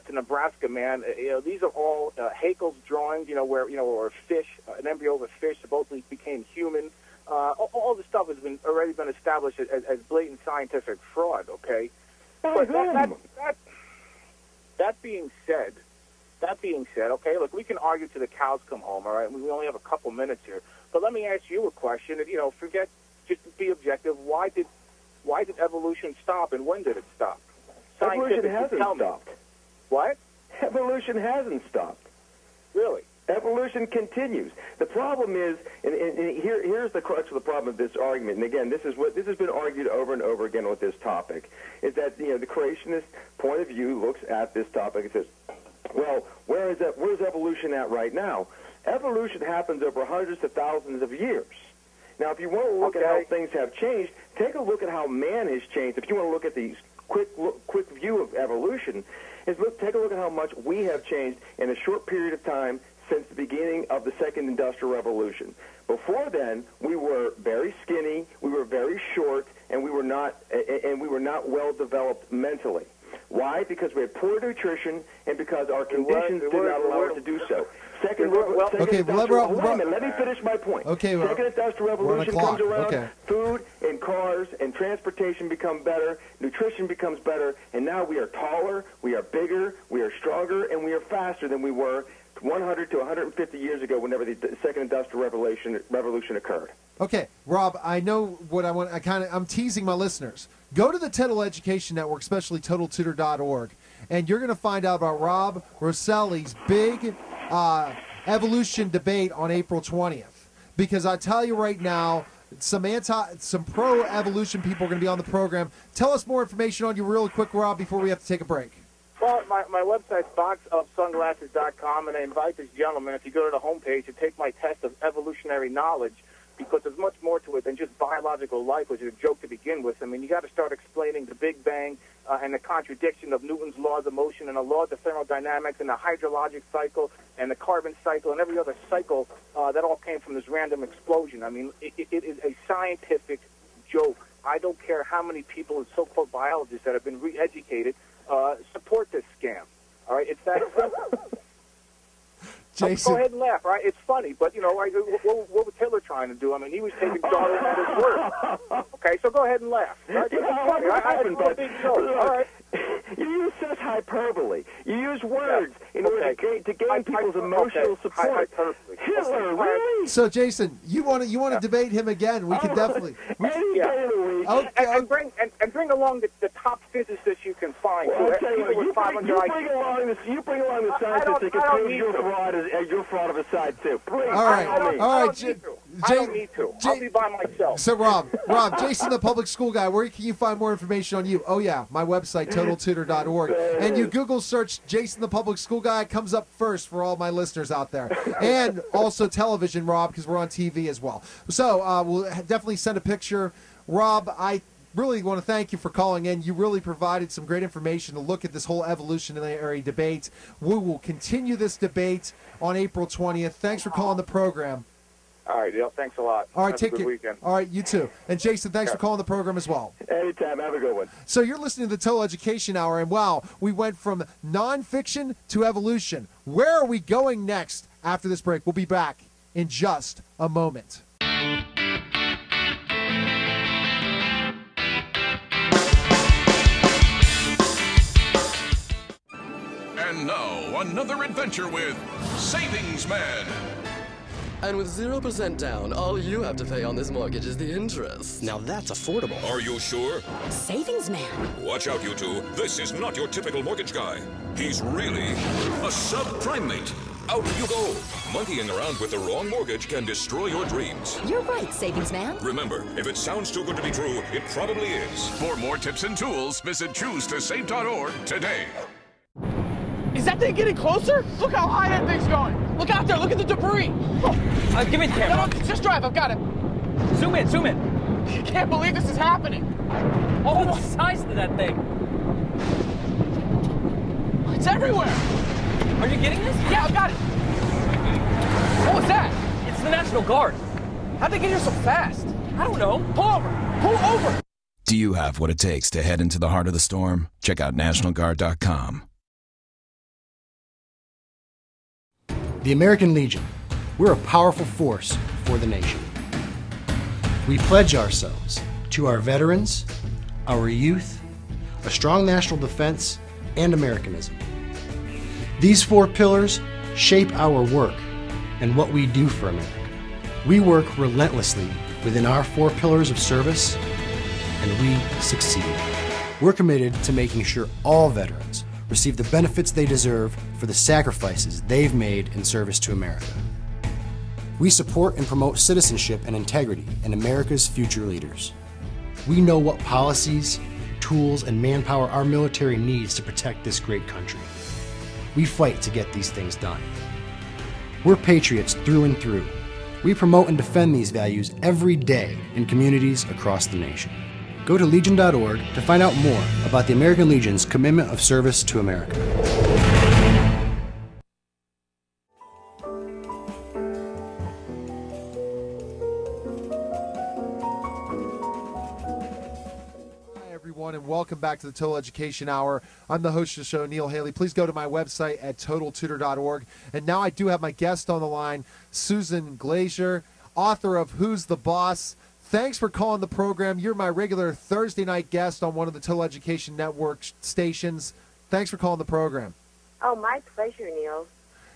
to Nebraska man. These are all Haeckel's drawings. Where a fish, an embryo of a fish, supposedly became human. All this stuff has already been established as blatant scientific fraud. Okay, but that being said. Okay, look, we can argue till the cows come home, all right? We only have a couple minutes here. But let me ask you a question, and, forget, just to be objective, why did evolution stop, and when did it stop? Evolution hasn't stopped. What? Evolution hasn't stopped. Really? Evolution continues. The problem is, and here's the crux of the problem of this argument, and again, this has been argued over and over again with this topic, is that, the creationist point of view looks at this topic and says, well, where's evolution at right now? Evolution happens over hundreds of thousands of years. Now, if you want to look at how things have changed, take a look at how man has changed. If you want to look at the quick view of evolution, take a look at how much we have changed in a short period of time since the beginning of the Second Industrial Revolution. Before then, we were very skinny, we were very short, and we were not well developed mentally. Why? Because we had poor nutrition and because our conditions did not allow us to do so. Let me finish my point. Okay, Second Industrial Revolution comes around, food and cars and transportation become better, nutrition becomes better, and now we are taller, we are bigger, we are stronger, and we are faster than we were 100 to 150 years ago whenever the Second Industrial Revolution occurred. Okay, Rob, I know what I want. I'm teasing my listeners. Go to the Total Education Network, especially TotalTutor.org, and you're going to find out about Rob Roselli's big evolution debate on April 20th. Because I tell you right now, some pro-evolution people are going to be on the program. Tell us more information on you real quick, Rob, before we have to take a break. Well, my website's boxofsunglasses.com, and I invite this gentleman, if you go to the homepage, to take my test of evolutionary knowledge, because there's much more to it than just biological life, which is a joke to begin with. I mean, you got to start explaining the Big Bang and the contradiction of Newton's laws of motion and the laws of thermodynamics and the hydrologic cycle and the carbon cycle and every other cycle that all came from this random explosion. I mean, it is a scientific joke. I don't care how many people and so-called biologists that have been re-educated support this scam. All right, it's that simple. Jason. Go ahead and laugh, right? It's funny, but, you know, what was Hitler trying to do? I mean, he was taking Darwin at his word. Okay, so go ahead and laugh. Right? It's funny. It's a big joke. All right. You use such hyperbole. You use words in order to gain people's emotional support. Hitler, really? So, Jason, you want to debate him again? We can definitely. And bring along the top physicists you can find. Well, you bring along the scientists that can prove your fraud of a side too. Please. All right. I don't need to. I'll be by myself. So, Rob, Jason, the public school guy, where can you find more information on you? Oh, yeah, my website, totaltutor.org. And you Google search Jason, the public school guy, it comes up first for all my listeners out there. And also television, Rob, because we're on TV as well. So we'll definitely send a picture. Rob, I really want to thank you for calling in. You really provided some great information to look at this whole evolutionary debate. We will continue this debate on April 20th. Thanks for calling the program. All right, Dale. Thanks a lot. All right, Have take a good care. Weekend. All right, you too. And Jason, thanks for calling the program as well. Anytime. Have a good one. So you're listening to the Total Education Hour, and wow, we went from nonfiction to evolution. Where are we going next after this break? We'll be back in just a moment. And now, another adventure with Savings Man. And with 0% down, all you have to pay on this mortgage is the interest. Now that's affordable. Are you sure? Savings Man. Watch out, you two. This is not your typical mortgage guy. He's really a subprime mate. Out you go. Monkeying around with the wrong mortgage can destroy your dreams. You're right, Savings Man. Remember, if it sounds too good to be true, it probably is. For more tips and tools, visit choosetosave.org today. Is that thing getting closer? Look how high that thing's going. Look out there. Look at the debris. Give me the camera. No, just drive. I've got it. Zoom in. I can't believe this is happening. Oh, the size of that thing. It's everywhere. Are you getting this? Yeah, I've got it. What was that? It's the National Guard. How'd they get here so fast? I don't know. Pull over. Pull over. Do you have what it takes to head into the heart of the storm? Check out NationalGuard.com. The American Legion. We're a powerful force for the nation. We pledge ourselves to our veterans, our youth, a strong national defense, and Americanism. These four pillars shape our work and what we do for America. We work relentlessly within our four pillars of service, and we succeed. We're committed to making sure all veterans receive the benefits they deserve for the sacrifices they've made in service to America. We support and promote citizenship and integrity in America's future leaders. We know what policies, tools, and manpower our military needs to protect this great country. We fight to get these things done. We're patriots through and through. We promote and defend these values every day in communities across the nation. Go to Legion.org to find out more about the American Legion's commitment of service to America. And welcome back to the Total Education Hour. I'm the host of the show, Neil Haley. Please go to my website at totaltutor.org. And now I do have my guest on the line, Susan Glaser, author of Who's the Boss? Thanks for calling the program. You're my regular Thursday night guest on one of the Total Education Network stations. Thanks for calling the program. Oh, my pleasure, Neil.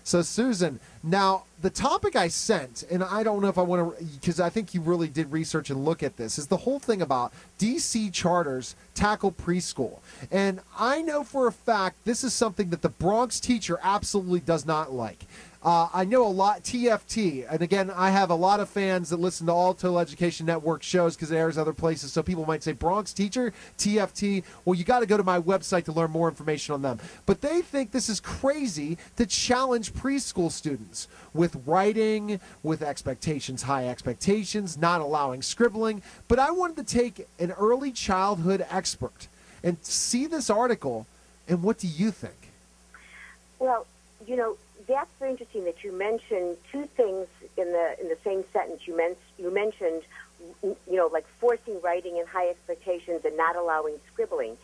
So, Susan, now, the topic I sent, and I don't know if I want to, because I think you really did research and look at this, is the whole thing about D.C. charters tackle preschool. And I know for a fact this is something that the Bronx teacher absolutely does not like. I know a lot, TFT, and again, I have a lot of fans that listen to all Total Education Network shows because it airs other places, so people might say, Bronx Teacher, TFT, well, you got to go to my website to learn more information on them. But they think this is crazy to challenge preschool students with writing, with expectations, high expectations, not allowing scribbling. But I wanted to take an early childhood expert and see this article, and what do you think? Well, you know, that's very interesting that you mentioned two things in the same sentence. You mentioned, you know, like forcing writing and high expectations and not allowing scribbling.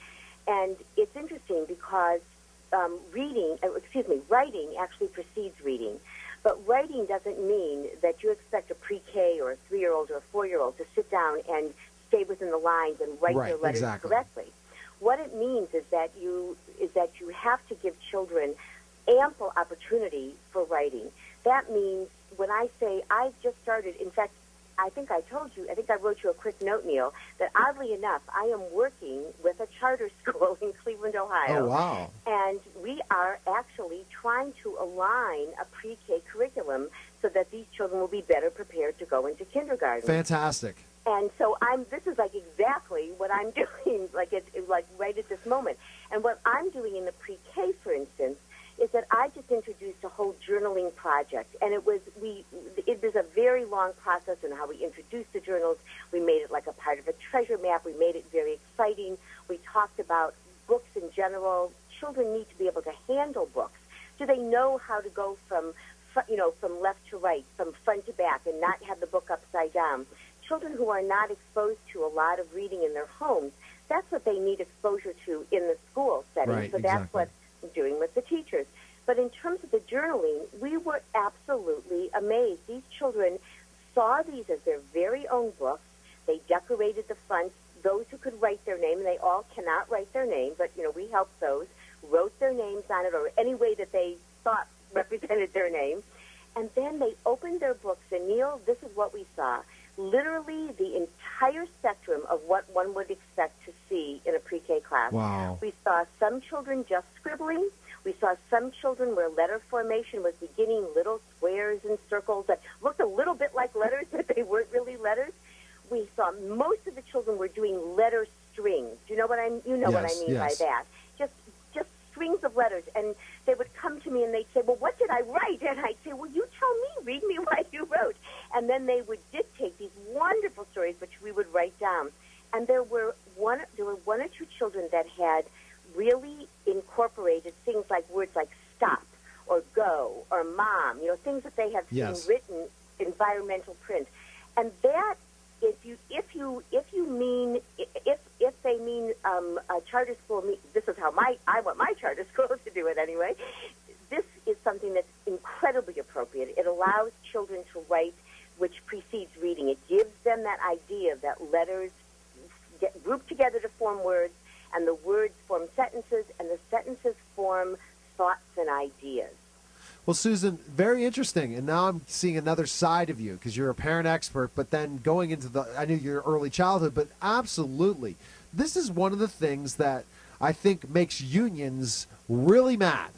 And it's interesting because writing actually precedes reading. But writing doesn't mean that you expect a pre-K or a 3-year-old or a 4-year-old to sit down and stay within the lines and write their letters correctly. What it means is that you have to give children ample opportunity for writing. That means when I say I just started, in fact, I think I wrote you a quick note, Neil, that oddly enough, I am working with a charter school in Cleveland, Ohio. Oh, wow. And we are actually trying to align a pre-K curriculum so that these children will be better prepared to go into kindergarten. Fantastic. And so this is like exactly what I'm doing, like right at this moment. And what I'm doing in the pre-K, for instance, is that I just introduced a whole journaling project, and it was a very long process in how we introduced the journals. We made it like a part of a treasure map. We made it very exciting. We talked about books in general. Children need to be able to handle books. Do they know how to go from left to right, from front to back, and not have the book upside down? Children who are not exposed to a lot of reading in their homes, that's what they need exposure to in the school setting. Right, so that's what I'm doing with the teachers. But in terms of the journaling, we were absolutely amazed. These children saw these as their very own books. They decorated the front. Those who could write their name, and they all cannot write their name, but, you know, we helped those, wrote their names on it or any way that they thought represented their name. And then they opened their books, and, Neil, this is what we saw. Literally the entire spectrum of what one would expect to see in a pre-K class. Wow. We saw some children just scribbling. We saw some children where letter formation was beginning little squares and circles that looked a little bit like letters, but they weren't really letters. We saw most of the children were doing letter strings. Do you know what I mean by that? Just strings of letters. And they would come to me and they'd say, well, what did I write? And I'd say, well, you tell me, read me what you wrote. And then they would dictate these wonderful stories, which we would write down. And there were one or two children that had really incorporated things like words like stop or go or mom, you know, things that they have seen written environmental print. And that, if they mean a charter school, this is how I want my charter school to do it anyway. This is something that's incredibly appropriate. It allows children to write, which precedes reading. It gives them that idea that letters get grouped together to form words, and the words form sentences, and the sentences form thoughts and ideas. Well, Susan, very interesting. And now I'm seeing another side of you because you're a parent expert, but then going into I knew your early childhood, but absolutely. This is one of the things that I think makes unions really mad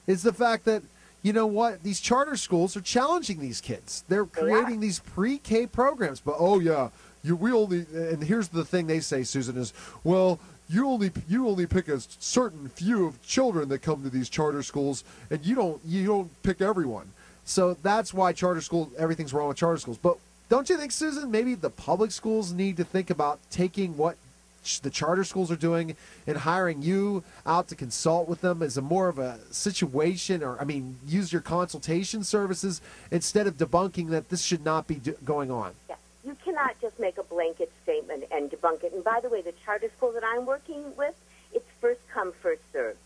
is the fact that, you know what, these charter schools are challenging these kids. They're creating these pre-K programs, but and here's the thing they say, Susan, is, well, you only pick a certain few of children that come to these charter schools, and you don't pick everyone. So that's why everything's wrong with charter schools. But don't you think, Susan, maybe the public schools need to think about taking what the charter schools are doing and hiring you out to consult with them as a more of a situation, or use your consultation services instead of debunking that this should not be going on? Yeah. You cannot just make a blanket statement and debunk it. And by the way, the charter school that I'm working with, it's first come, first served.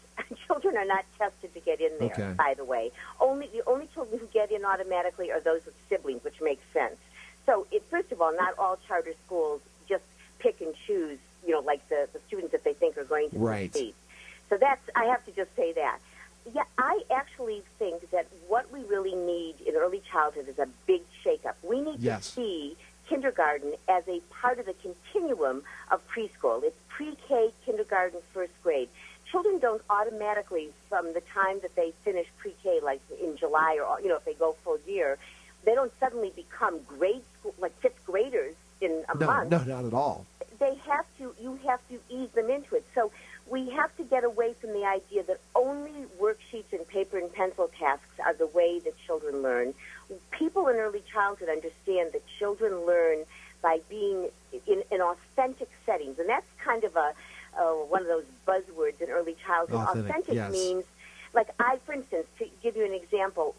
Children are not tested to get in there, by the way. The only children who get in automatically are those with siblings, which makes sense. So, first of all, not all charter schools just pick and choose, you know, like the students that they think are going to succeed. So I have to just say that. Yeah, I actually think that what we really need in early childhood is a big shakeup. We need to see kindergarten as a part of the continuum of preschool. It's pre-K, kindergarten, first grade. children don't automatically, from the time that they finish pre-K, like in July, or if they go full year, they don't suddenly become grade school, like fifth graders in a month. No, not at all. You have to ease them into it. So we have to get away from the idea that only worksheets and paper and pencil tasks are the way that children learn. People in early childhood understand that children learn by being in authentic settings, and that's kind of one of those buzzwords in early childhood. Authentic yes. means, for instance, to give you an example,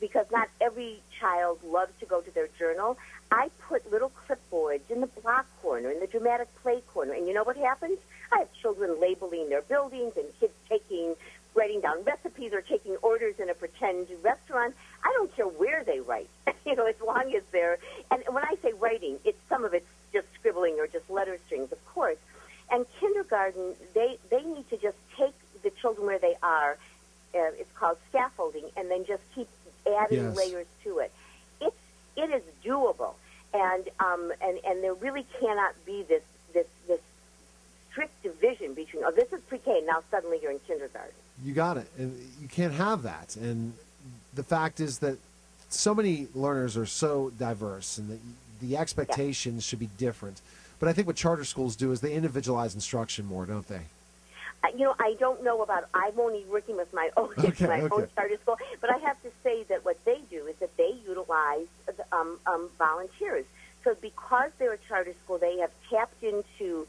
because not every child loves to go to their journal, I put little clipboards in the block corner, in the dramatic play corner, and you know what happens? I have children labeling their buildings and kids writing down recipes or taking orders in a pretend restaurant. I don't care where they write, as long as they're, and when I say writing, some of it's just scribbling or just letter strings, of course. And kindergarten, they need to just take the children where they are, it's called scaffolding, and then just keep adding layers to it. It is doable, and there really cannot be this strict division between, this is pre-K, now suddenly you're in kindergarten. You got it. And you can't have that. And the fact is that so many learners are so diverse, and the expectations should be different. But I think what charter schools do is they individualize instruction more, don't they? I don't know about, I'm only working with my own own charter school, but I have to say that what they do is that they utilize volunteers. So because they're a charter school, they have tapped into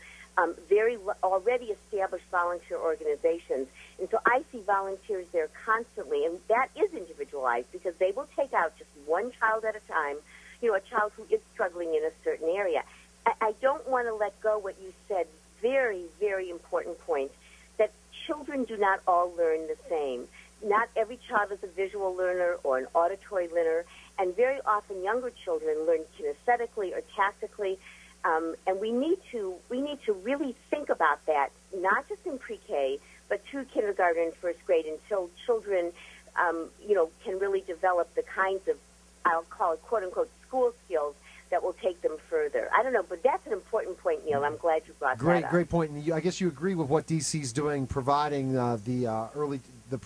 very already established volunteer organizations. And so I see volunteers there constantly, and that is individualized because they will take out just one child at a time, a child who is struggling in a certain area. I don't want to let go what you said, very, very important point, that children do not all learn the same. Not every child is a visual learner or an auditory learner, and very often younger children learn kinesthetically or tactically, and we need to really think about that, not just in pre-K, but through kindergarten and first grade until children, can really develop the kinds of, I'll call it, quote-unquote, school skills that will take them further. I don't know, but that's an important point, Neil. I'm glad you brought that up. Great point. And I guess you agree with what DC's doing, providing the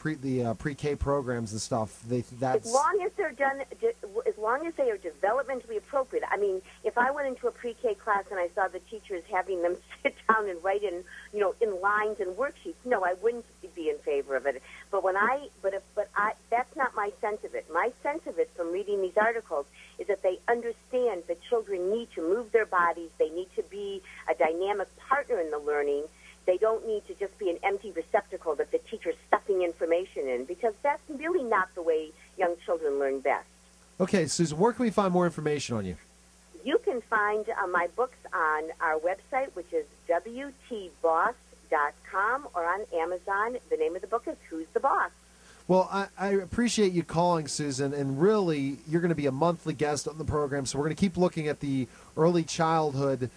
pre-K programs and stuff. That's as long as they're done, as long as they are developmentally appropriate. I mean, if I went into a pre-K class and I saw the teachers having them sit down and write in lines and worksheets, no, I wouldn't be in favor of it. But that's not my sense of it. My sense of it from reading these articles is that they understand that children need to move their bodies. They need to be a dynamic partner in the learning. They don't need to just be an empty receptacle that the teacher's stuffing information in, because that's really not the way young children learn best. Okay, Susan, where can we find more information on you? You can find my books on our website, which is WTBoss.com, or on Amazon. The name of the book is Who's the Boss? Well, I appreciate you calling, Susan, and really, you're going to be a monthly guest on the program, so we're going to keep looking at the early childhood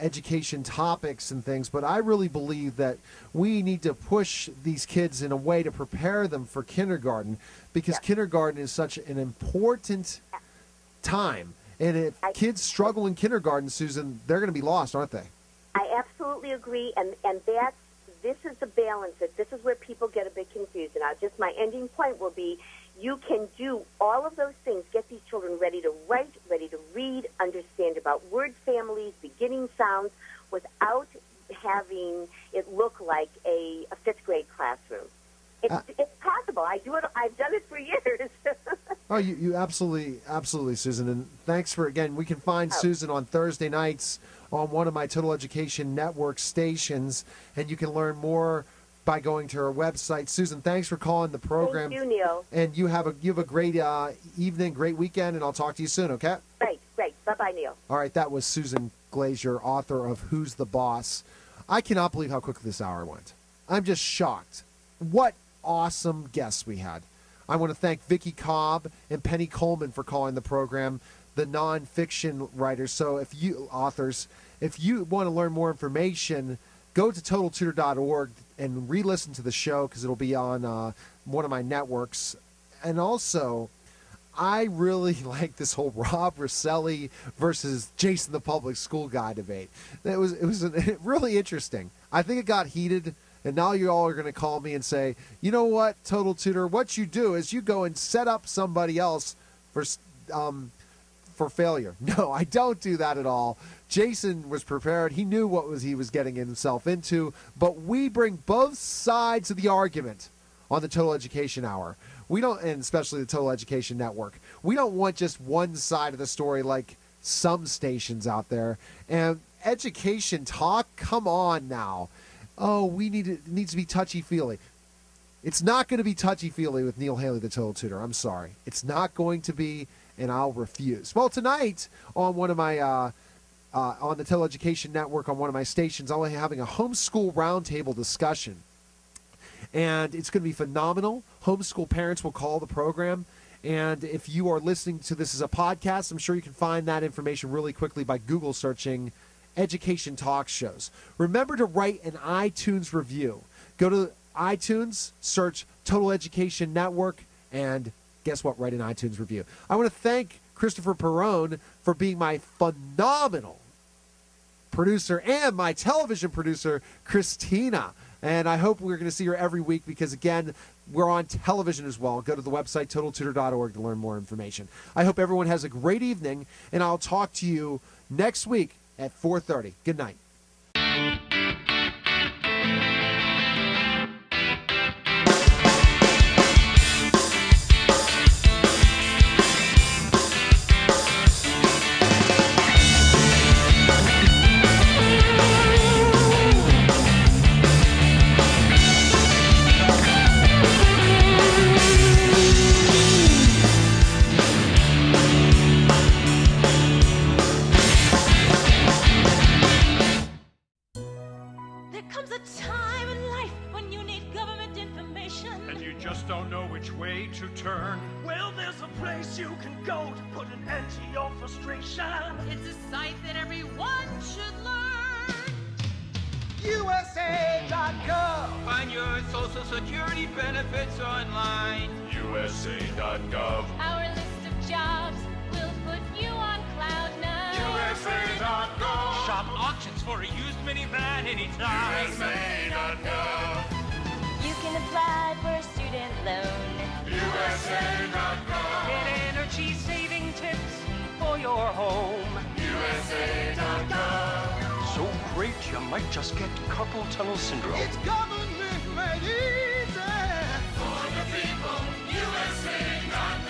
education topics and things, but I really believe that we need to push these kids in a way to prepare them for kindergarten, because kindergarten is such an important time, and if kids struggle in kindergarten, Susan, they're going to be lost, aren't they? I absolutely agree, and this is the balance. This is where people get a bit confused. And just my ending point will be, you can do all of those things, get these children ready to write, ready to read, understand about word families, beginning sounds, without having it look like a fifth grade classroom. It's possible. I do it. I've done it for years. Oh, you absolutely, Susan. And thanks for, again, we can find Susan on Thursday nights on one of my Total Education Network stations, and you can learn more by going to her website. Susan, thanks for calling the program. Thank you, Neil. And you have a great evening, great weekend, and I'll talk to you soon, okay? Great. Bye-bye, Neil. All right, that was Susan Glaser, author of Who's the Boss. I cannot believe how quickly this hour went. I'm just shocked. What awesome guests we had. I want to thank Vicki, Cobb, and Penny Coleman for calling the program, the nonfiction writers. So if you want to learn more information, go to TotalTutor.org and re-listen to the show, because it'll be on one of my networks. And also, I really like this whole Rob Roselli versus Jason the Public School Guy debate. It was really interesting. I think it got heated And now you all are going to call me and say, you know what, Total Tutor, what you do is you go and set up somebody else for failure. No, I don't do that at all. Jason was prepared. He knew what he was getting himself into. But we bring both sides of the argument on the Total Education Hour. We don't, and especially the Total Education Network. We don't want just one side of the story like some stations out there. And education talk, come on now. Oh, it needs to be touchy-feely. It's not going to be touchy-feely with Neil Haley, the Total Tutor. I'm sorry. It's not going to be, and I'll refuse. Well, tonight on one of my, on the Total Education Network, on one of my stations, I'll be having a homeschool roundtable discussion. And it's going to be phenomenal. Homeschool parents will call the program. And if you are listening to this as a podcast, I'm sure you can find that information really quickly by Google searching Education Talk Shows. Remember to write an iTunes review. Go to iTunes, search Total Education Network, and guess what? Write an iTunes review. I want to thank Christopher Perrone for being my phenomenal producer and my television producer, Christina. And I hope we're going to see her every week because, again, we're on television as well. Go to the website, totaltutor.org, to learn more information. I hope everyone has a great evening, and I'll talk to you next week at 4:30. Good night. To turn. Well, there's a place you can go to put an end to your frustration. It's a site that everyone should learn. USA.gov. Find your Social Security benefits online. USA.gov. Our list of jobs will put you on cloud nine. USA.gov. Shop auctions for a used minivan anytime. USA.gov. You can apply for a student loan. USA.gov. Get energy saving tips for your home. USA.gov. So great you might just get carpal tunnel syndrome. It's government made easy for the people. USA.gov.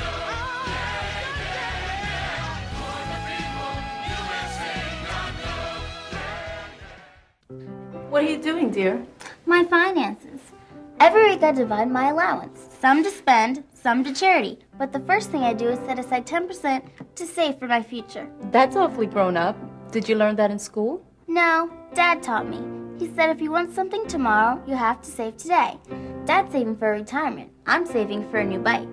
For the people. USA.gov. What are you doing, dear? My finances. Every week I divide my allowance. Some to spend, some to charity. But the first thing I do is set aside 10% to save for my future. That's awfully grown up. Did you learn that in school? No, Dad taught me. He said if you want something tomorrow, you have to save today. Dad's saving for retirement. I'm saving for a new bike.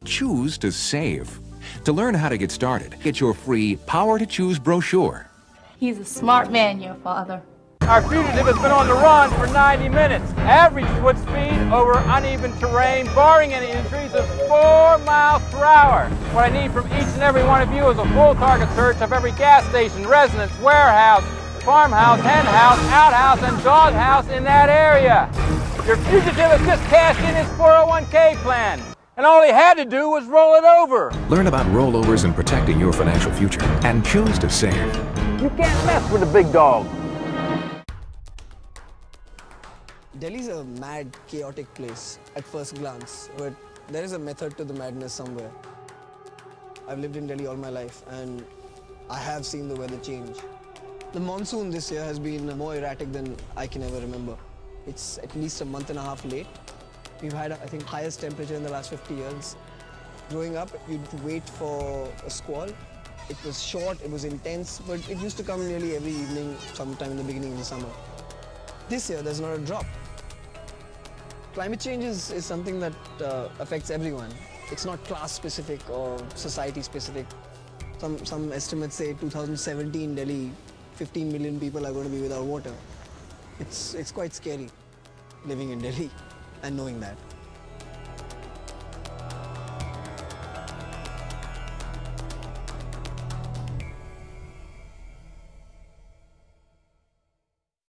Choose to save. To learn how to get started, get your free Power to Choose brochure. He's a smart man, your father. Our fugitive has been on the run for 90 minutes. Average foot speed over uneven terrain, barring any injuries, of 4 miles per hour. What I need from each and every one of you is a full target search of every gas station, residence, warehouse, farmhouse, hen house, outhouse, and doghouse in that area. Your fugitive has just cashed in his 401k plan, and all he had to do was roll it over. Learn about rollovers and protecting your financial future, and choose to save. You can't mess with a big dog. Delhi's a mad, chaotic place at first glance, but there is a method to the madness somewhere. I've lived in Delhi all my life, and I have seen the weather change. The monsoon this year has been more erratic than I can ever remember. It's at least a month and a half late. We've had, I think, highest temperature in the last 50 years. Growing up, you'd wait for a squall. It was short, it was intense, but it used to come nearly every evening, sometime in the beginning of the summer. This year, there's not a drop. Climate change is something that affects everyone. It's not class-specific or society-specific. Some estimates say 2017 Delhi, 15 million people are going to be without water. It's quite scary living in Delhi and knowing that.